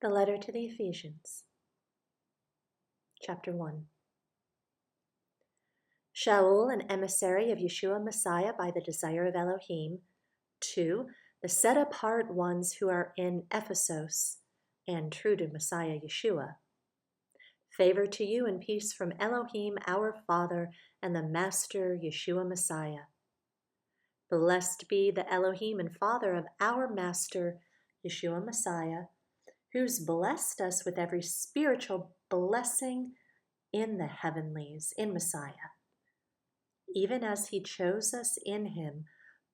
The letter to the Ephesians, chapter 1. Shaul, an emissary of Yeshua Messiah by the desire of Elohim, to the set-apart ones who are in Ephesus and true to Messiah Yeshua. Favor to you and peace from Elohim, our Father, and the Master Yeshua Messiah. Blessed be the Elohim and Father of our Master Yeshua Messiah, who's blessed us with every spiritual blessing in the heavenlies, in Messiah, even as he chose us in him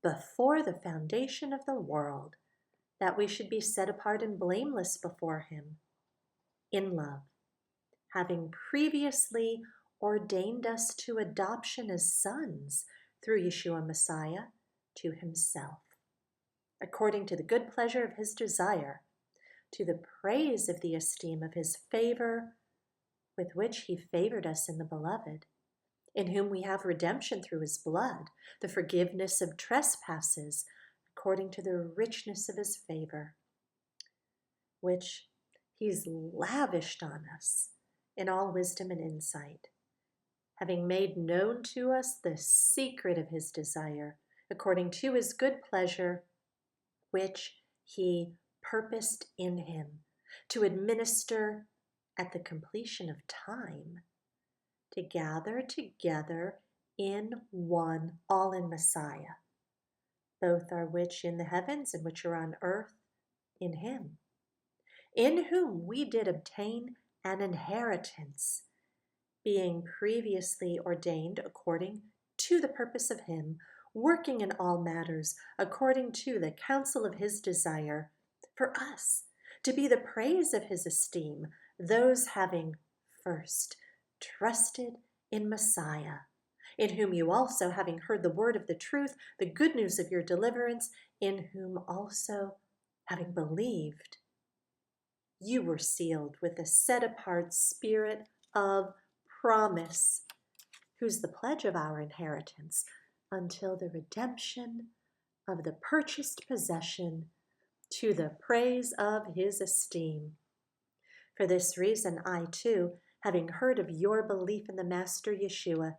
before the foundation of the world, that we should be set apart and blameless before him, in love, having previously ordained us to adoption as sons through Yeshua Messiah to himself, according to the good pleasure of his desire, to the praise of the esteem of his favor, with which he favored us in the beloved, in whom we have redemption through his blood, the forgiveness of trespasses, according to the richness of his favor, which he's lavished on us in all wisdom and insight, having made known to us the secret of his desire, according to his good pleasure, which he purposed in him, to administer at the completion of time, to gather together in one, all in Messiah, both are which in the heavens and which are on earth, in him, in whom we did obtain an inheritance, being previously ordained according to the purpose of him, working in all matters according to the counsel of his desire, for us to be the praise of his esteem, those having first trusted in Messiah, in whom you also, having heard the word of the truth, the good news of your deliverance, in whom also, having believed, you were sealed with a set-apart spirit of promise, who's the pledge of our inheritance, until the redemption of the purchased possession, to the praise of his esteem. For this reason, I too, having heard of your belief in the Master Yeshua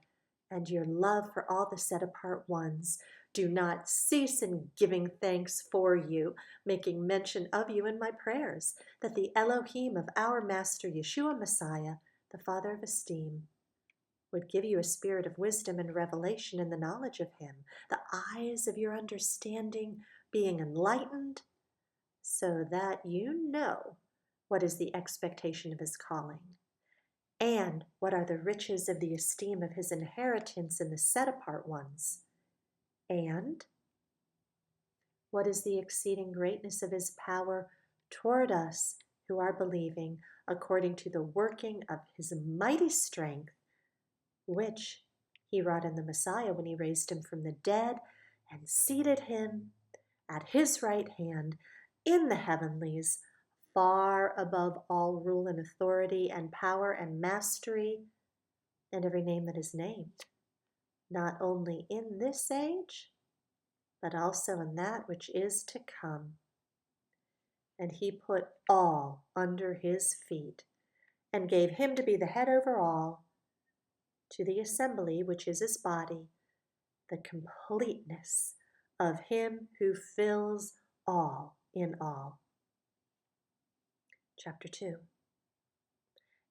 and your love for all the set-apart ones, do not cease in giving thanks for you, making mention of you in my prayers, that the Elohim of our Master Yeshua Messiah, the Father of esteem, would give you a spirit of wisdom and revelation in the knowledge of him, the eyes of your understanding being enlightened, so that you know what is the expectation of his calling, and what are the riches of the esteem of his inheritance in the set-apart ones, and what is the exceeding greatness of his power toward us who are believing, according to the working of his mighty strength, which he wrought in the Messiah when he raised him from the dead and seated him at his right hand in the heavenlies, far above all rule and authority and power and mastery and every name that is named, not only in this age, but also in that which is to come. And he put all under his feet and gave him to be the head over all, to the assembly, which is his body, the completeness of him who fills all in all. Chapter 2.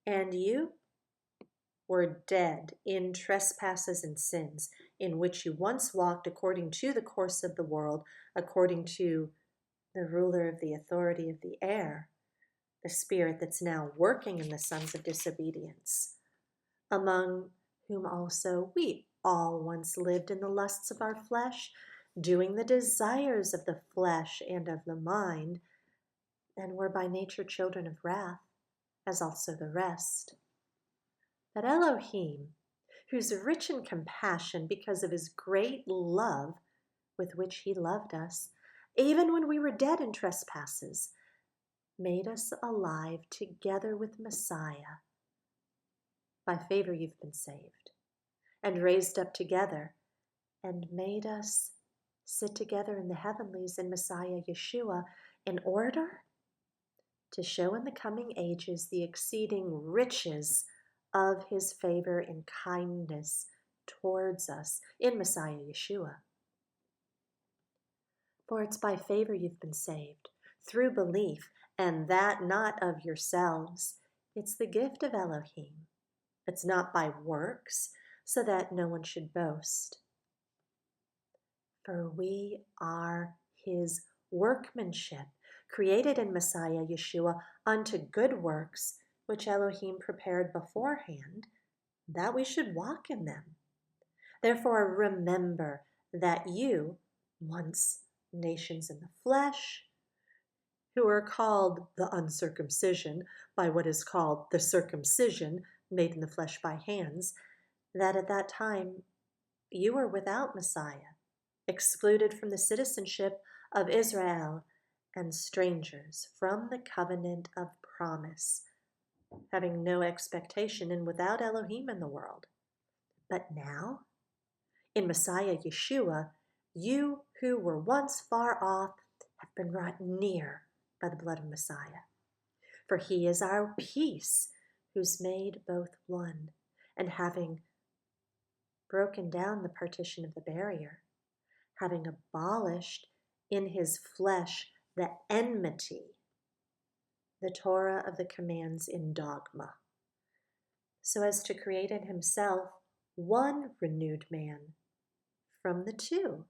And you were dead in trespasses and sins, in which you once walked according to the course of the world, according to the ruler of the authority of the air, the spirit that's now working in the sons of disobedience, among whom also we all once lived in the lusts of our flesh, doing the desires of the flesh and of the mind, and were by nature children of wrath, as also the rest. But Elohim, who's rich in compassion because of his great love with which he loved us, even when we were dead in trespasses, made us alive together with Messiah. By favor you've been saved, and raised up together, and made us sit together in the heavenlies in Messiah Yeshua, in order to show in the coming ages the exceeding riches of his favor and kindness towards us in Messiah Yeshua. For it's by favor you've been saved, through belief, and that not of yourselves. It's the gift of Elohim. It's not by works, so that no one should boast. For we are his workmanship, created in Messiah Yeshua unto good works, which Elohim prepared beforehand, that we should walk in them. Therefore remember that you, once nations in the flesh, who are called the uncircumcision by what is called the circumcision made in the flesh by hands, that at that time you were without Messiah, excluded from the citizenship of Israel, and strangers from the covenant of promise, having no expectation and without Elohim in the world. But now, in Messiah Yeshua, you who were once far off have been brought near by the blood of Messiah. For he is our peace, who's made both one, and having broken down the partition of the barrier, having abolished in his flesh the enmity, the Torah of the commands in dogma, so as to create in himself one renewed man from the two,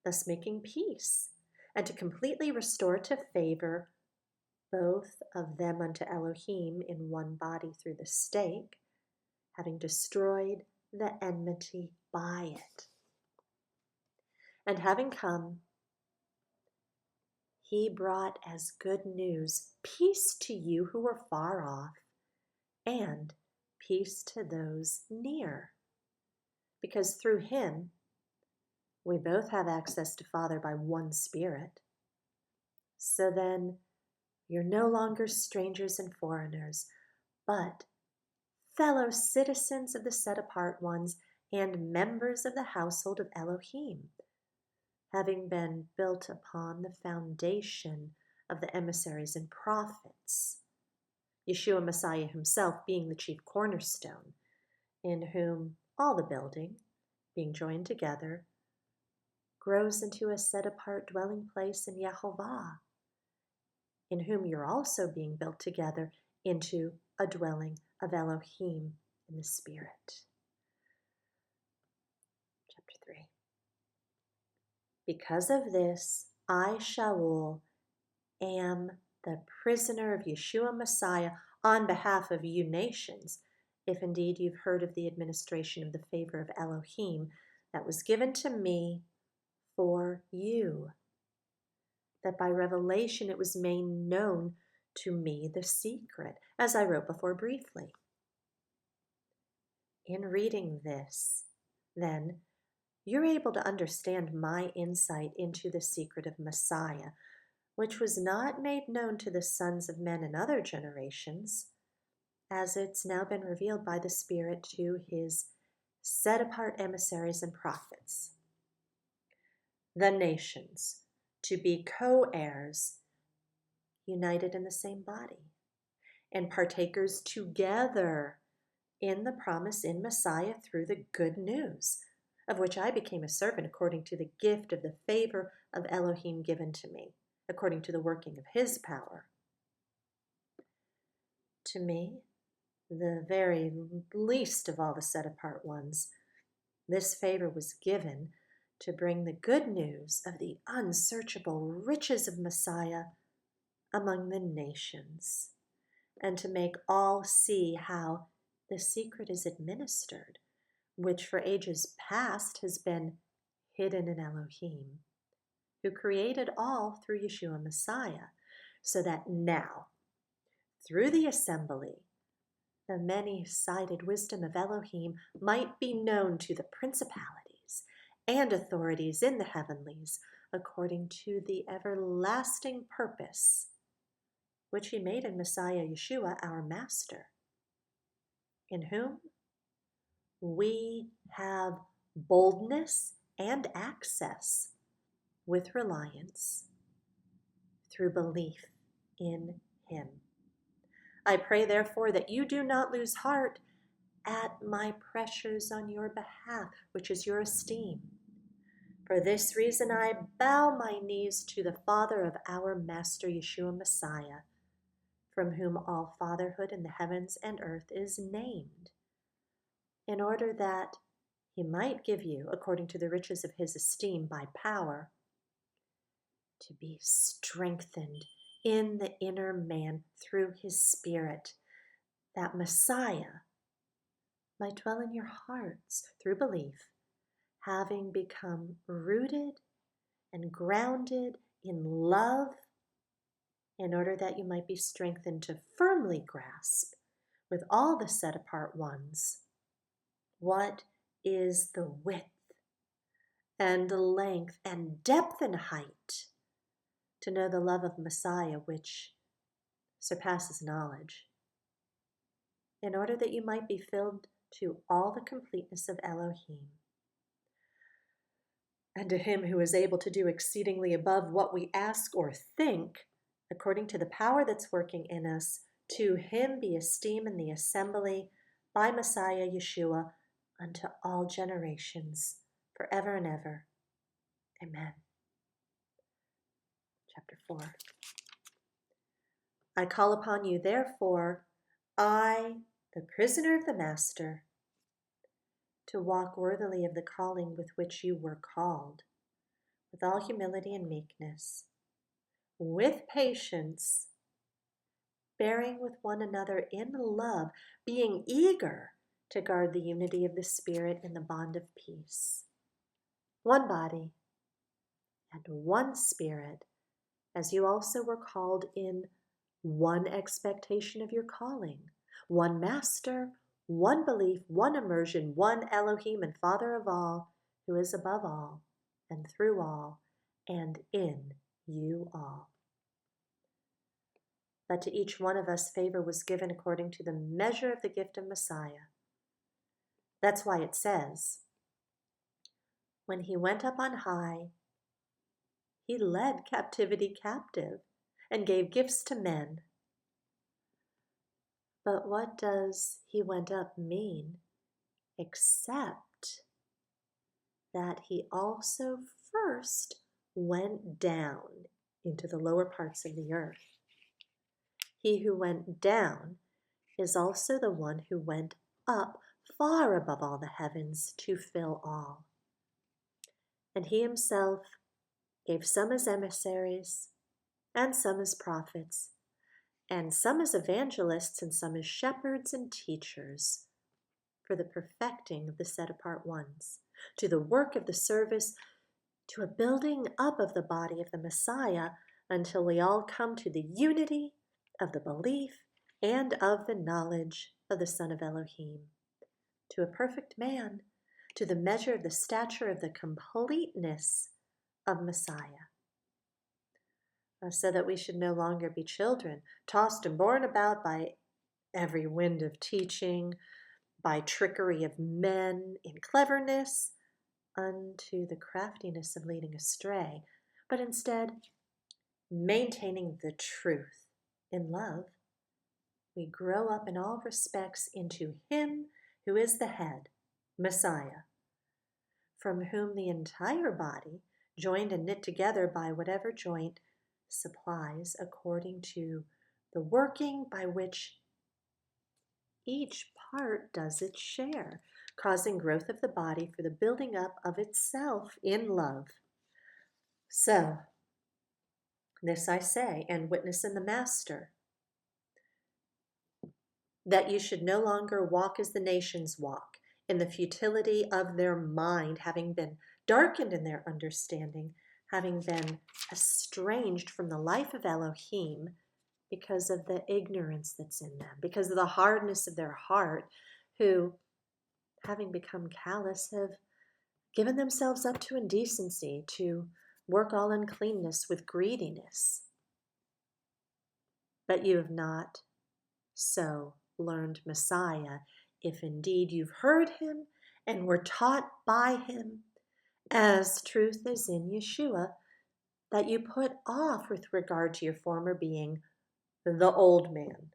thus making peace, and to completely restore to favor both of them unto Elohim in one body through the stake, having destroyed the enmity by it. And having come, he brought as good news peace to you who were far off, and peace to those near. Because through him, we both have access to Father by one Spirit. So then, you're no longer strangers and foreigners, but fellow citizens of the set-apart ones and members of the household of Elohim, having been built upon the foundation of the emissaries and prophets, Yeshua Messiah himself being the chief cornerstone, in whom all the building, being joined together, grows into a set-apart dwelling place in Yehovah, in whom you're also being built together into a dwelling of Elohim in the Spirit. Chapter 3. Because of this, I, Shaul, am the prisoner of Yeshua Messiah on behalf of you nations, if indeed you've heard of the administration of the favor of Elohim that was given to me for you, that by revelation it was made known to me the secret, as I wrote before briefly. In reading this, then, you're able to understand my insight into the secret of Messiah, which was not made known to the sons of men in other generations, as it's now been revealed by the Spirit to his set-apart emissaries and prophets. The nations, to be co-heirs, united in the same body, and partakers together in the promise in Messiah through the good news, of which I became a servant according to the gift of the favor of Elohim given to me, according to the working of his power. To me, the very least of all the set-apart ones, this favor was given to bring the good news of the unsearchable riches of Messiah among the nations, and to make all see how the secret is administered, which for ages past has been hidden in Elohim, who created all through Yeshua Messiah, so that now, through the assembly, the many-sided wisdom of Elohim might be known to the principalities and authorities in the heavenlies, according to the everlasting purpose which he made in Messiah Yeshua our Master, in whom we have boldness and access with reliance through belief in him. I pray, therefore, that you do not lose heart at my pressures on your behalf, which is your esteem. For this reason I bow my knees to the Father of our Master Yeshua Messiah, from whom all fatherhood in the heavens and earth is named, in order that he might give you, according to the riches of his esteem by power, to be strengthened in the inner man through his Spirit, that Messiah might dwell in your hearts through belief, having become rooted and grounded in love, in order that you might be strengthened to firmly grasp with all the set apart ones what is the width and the length and depth and height, to know the love of Messiah which surpasses knowledge, in order that you might be filled to all the completeness of Elohim. And to him who is able to do exceedingly above what we ask or think, according to the power that's working in us, to him be esteem in the assembly by Messiah Yeshua unto all generations, forever and ever. Amen. Chapter 4. I call upon you, therefore, I, the prisoner of the Master, to walk worthily of the calling with which you were called, with all humility and meekness, with patience, bearing with one another in love, being eager to guard the unity of the Spirit in the bond of peace. One body and one Spirit, as you also were called in one expectation of your calling, one Master, one belief, one immersion, one Elohim and Father of all, who is above all, and through all, and in you all. But to each one of us favor was given according to the measure of the gift of Messiah. That's why it says, when he went up on high, he led captivity captive and gave gifts to men. But what does he went up mean, except that he also first went down into the lower parts of the earth? He who went down is also the one who went up far above all the heavens to fill all. And he himself gave some as emissaries, and some as prophets, and some as evangelists, and some as shepherds and teachers, for the perfecting of the set-apart ones, to the work of the service, to a building up of the body of the Messiah, until we all come to the unity of the belief and of the knowledge of the Son of Elohim, to a perfect man, to the measure of the stature of the completeness of Messiah, so that we should no longer be children, tossed and borne about by every wind of teaching, by trickery of men in cleverness, unto the craftiness of leading astray, but instead, maintaining the truth in love, we grow up in all respects into him who is the head, Messiah, from whom the entire body, joined and knit together by whatever joint supplies according to the working by which each part does its share, causing growth of the body for the building up of itself in love. So, this I say and witness in the Master, that you should no longer walk as the nations walk, in the futility of their mind, having been darkened in their understanding, having been estranged from the life of Elohim because of the ignorance that's in them, because of the hardness of their heart, who, having become callous, have given themselves up to indecency, to work all uncleanness with greediness. But you have not so learned Messiah, if indeed you've heard him and were taught by him, as truth is in Yeshua, that you put off with regard to your former being the old man,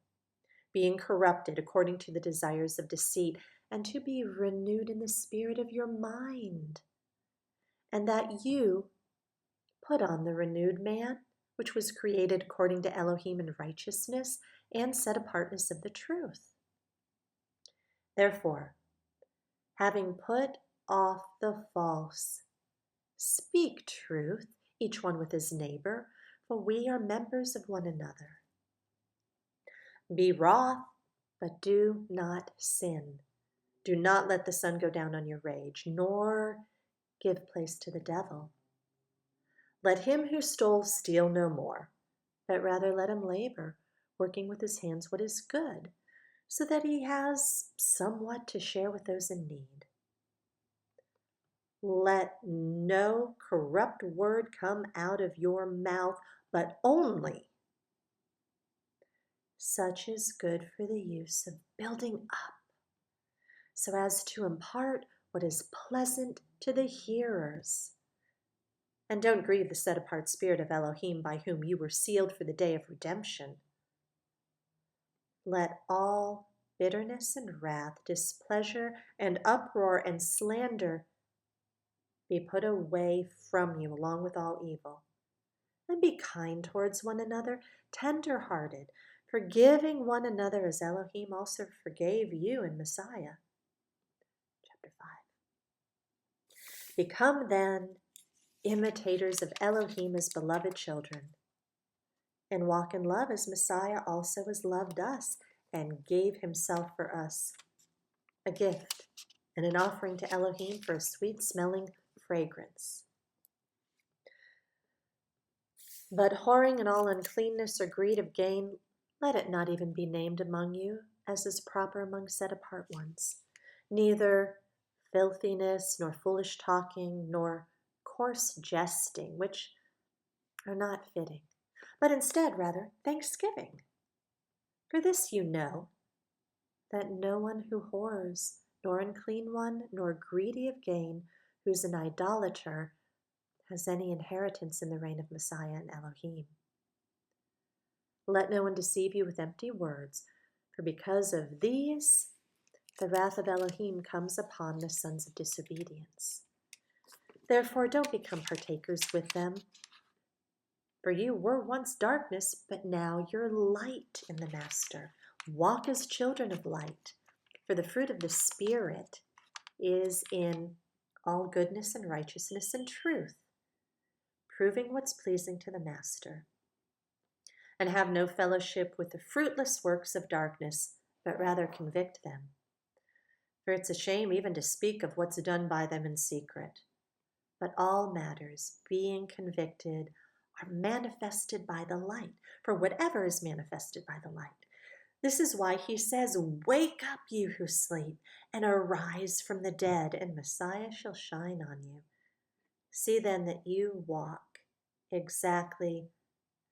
being corrupted according to the desires of deceit, and to be renewed in the spirit of your mind, and that you put on the renewed man, which was created according to Elohim in righteousness and set apartness of the truth. Therefore, having put off the false, speak truth, each one with his neighbor, for we are members of one another. Be wroth, but do not sin. Do not let the sun go down on your rage, nor give place to the devil. Let him who stole steal no more, but rather let him labor, working with his hands what is good, so that he has somewhat to share with those in need. Let no corrupt word come out of your mouth, but only such is good for the use of building up, so as to impart what is pleasant to the hearers. And don't grieve the set-apart spirit of Elohim, by whom you were sealed for the day of redemption. Let all bitterness and wrath, displeasure and uproar and slander be put away from you, along with all evil. And be kind towards one another, tender-hearted, forgiving one another as Elohim also forgave you in Messiah. Chapter 5. Become then imitators of Elohim as beloved children, and walk in love as Messiah also has loved us and gave himself for us, a gift and an offering to Elohim for a sweet-smelling fragrance. But whoring and all uncleanness or greed of gain, let it not even be named among you, as is proper among set-apart ones. Neither filthiness, nor foolish talking, nor coarse jesting, which are not fitting, but instead, rather, thanksgiving. For this you know, that no one who whores, nor unclean one, nor greedy of gain, who's an idolater, has any inheritance in the reign of Messiah and Elohim. Let no one deceive you with empty words, for because of these, the wrath of Elohim comes upon the sons of disobedience. Therefore, don't become partakers with them. For you were once darkness, but now you're light in the Master. Walk as children of light, for the fruit of the Spirit is in all goodness and righteousness and truth, proving what's pleasing to the Master. And have no fellowship with the fruitless works of darkness, but rather convict them. For it's a shame even to speak of what's done by them in secret. But all matters, being convicted, are manifested by the light, for whatever is manifested by the light. This is why he says, wake up, you who sleep, and arise from the dead, and Messiah shall shine on you. See then that you walk exactly,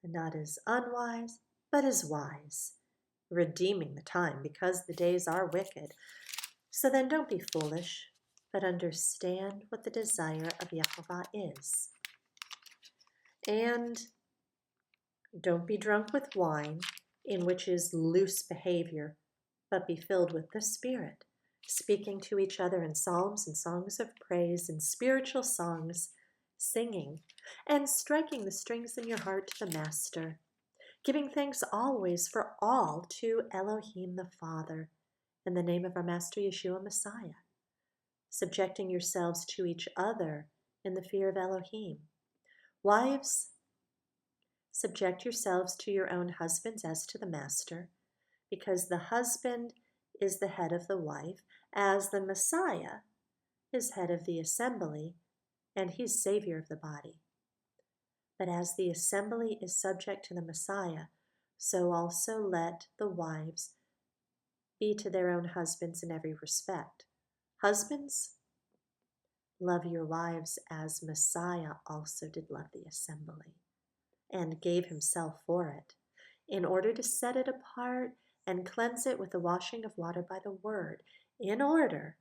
not as unwise, but as wise, redeeming the time, because the days are wicked. So then don't be foolish, but understand what the desire of Yehovah is. And don't be drunk with wine, in which is loose behavior, but be filled with the Spirit, speaking to each other in psalms and songs of praise and spiritual songs, singing and striking the strings in your heart to the Master, giving thanks always for all to Elohim the Father, in the name of our Master Yeshua Messiah, subjecting yourselves to each other in the fear of Elohim. Wives, subject yourselves to your own husbands as to the Master, because the husband is the head of the wife, as the Messiah is head of the assembly, and he's Savior of the body. But as the assembly is subject to the Messiah, so also let the wives be to their own husbands in every respect. Husbands, love your wives as Messiah also did love the assembly, and gave himself for it, in order to set it apart and cleanse it with the washing of water by the word, in order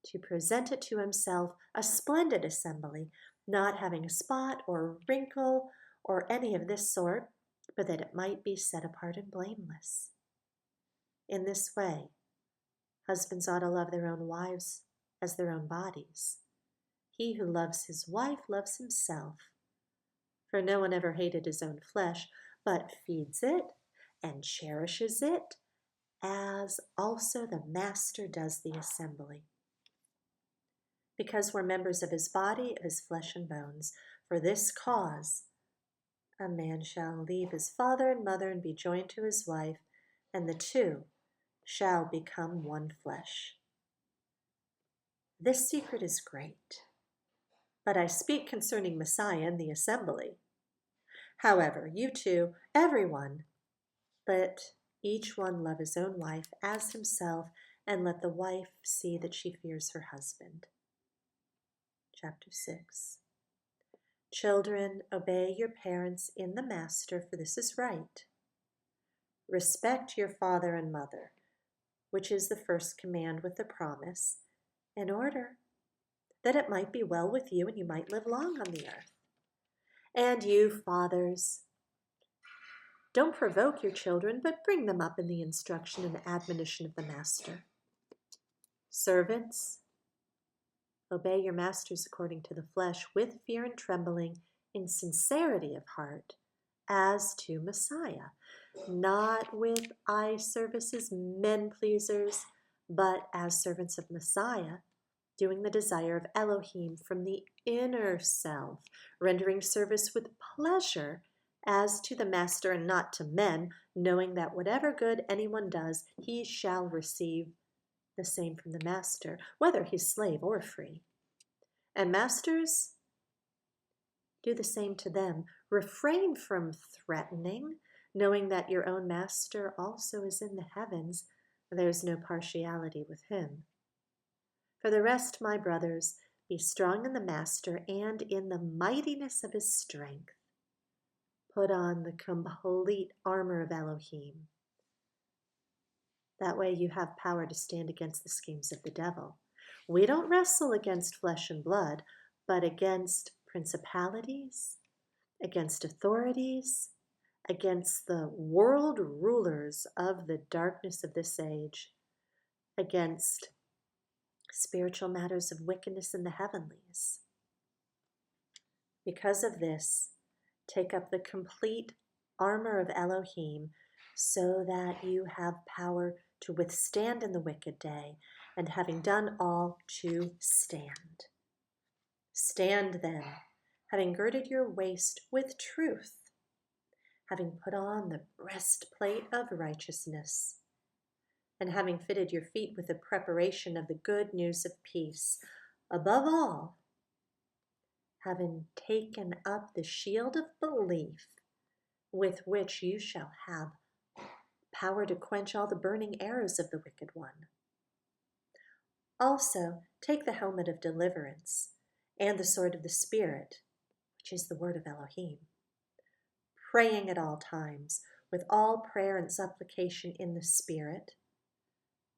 to present it to himself a splendid assembly, not having a spot or wrinkle or any of this sort, but that it might be set apart and blameless. In this way, husbands ought to love their own wives as their own bodies. He who loves his wife loves himself. For no one ever hated his own flesh, but feeds it and cherishes it, as also the Master does the assembly. Because we're members of his body, of his flesh and bones. For this cause, a man shall leave his father and mother and be joined to his wife, and the two shall become one flesh. This secret is great, but I speak concerning Messiah and the assembly. However, you two, everyone, let each one love his own wife as himself, and let the wife see that she fears her husband. Chapter 6. Children, obey your parents in the Master, for this is right. Respect your father and mother, which is the first command with the promise, in order that it might be well with you and you might live long on the earth. And you, fathers, don't provoke your children, but bring them up in the instruction and admonition of the Master. Servants, obey your masters according to the flesh, with fear and trembling, in sincerity of heart, as to Messiah, not with eye service as men pleasers, but as servants of Messiah, doing the desire of Elohim from the inner self, rendering service with pleasure as to the Master and not to men, knowing that whatever good anyone does, he shall receive the same from the Master, whether he's slave or free. And masters, do the same to them. Refrain from threatening, knowing that your own Master also is in the heavens. There is no partiality with him. For the rest, my brothers, be strong in the Master and in the mightiness of his strength. Put on the complete armor of Elohim. That way you have power to stand against the schemes of the devil. We don't wrestle against flesh and blood, but against principalities, against authorities, against the world rulers of the darkness of this age, against spiritual matters of wickedness in the heavenlies. Because of this, take up the complete armor of Elohim, so that you have power to withstand in the wicked day, and having done all, to stand. Stand then, having girded your waist with truth, having put on the breastplate of righteousness, and having fitted your feet with the preparation of the good news of peace. Above all, having taken up the shield of belief, with which you shall have power to quench all the burning arrows of the wicked one. Also, take the helmet of deliverance and the sword of the Spirit, which is the word of Elohim, praying at all times with all prayer and supplication in the Spirit,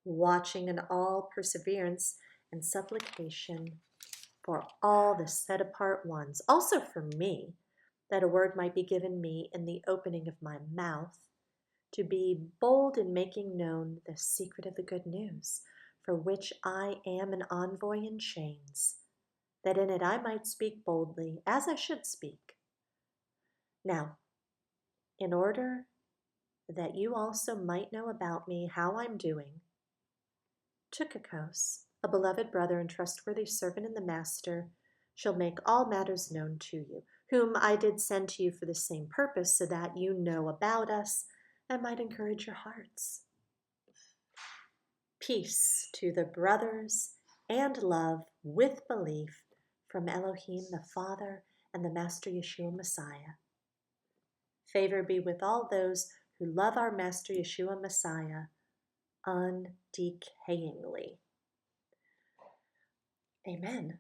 watching in all perseverance and supplication for all the set-apart ones, also for me, that a word might be given me in the opening of my mouth, to be bold in making known the secret of the good news, for which I am an envoy in chains, that in it I might speak boldly, as I should speak. Now, in order that you also might know about me how I'm doing, Tychicus, a beloved brother and trustworthy servant in the Master, shall make all matters known to you, whom I did send to you for the same purpose, so that you know about us and might encourage your hearts. Peace to the brothers and love with belief from Elohim the Father and the Master Yeshua Messiah. Favor be with all those who love our Master Yeshua Messiah undecayingly. Amen.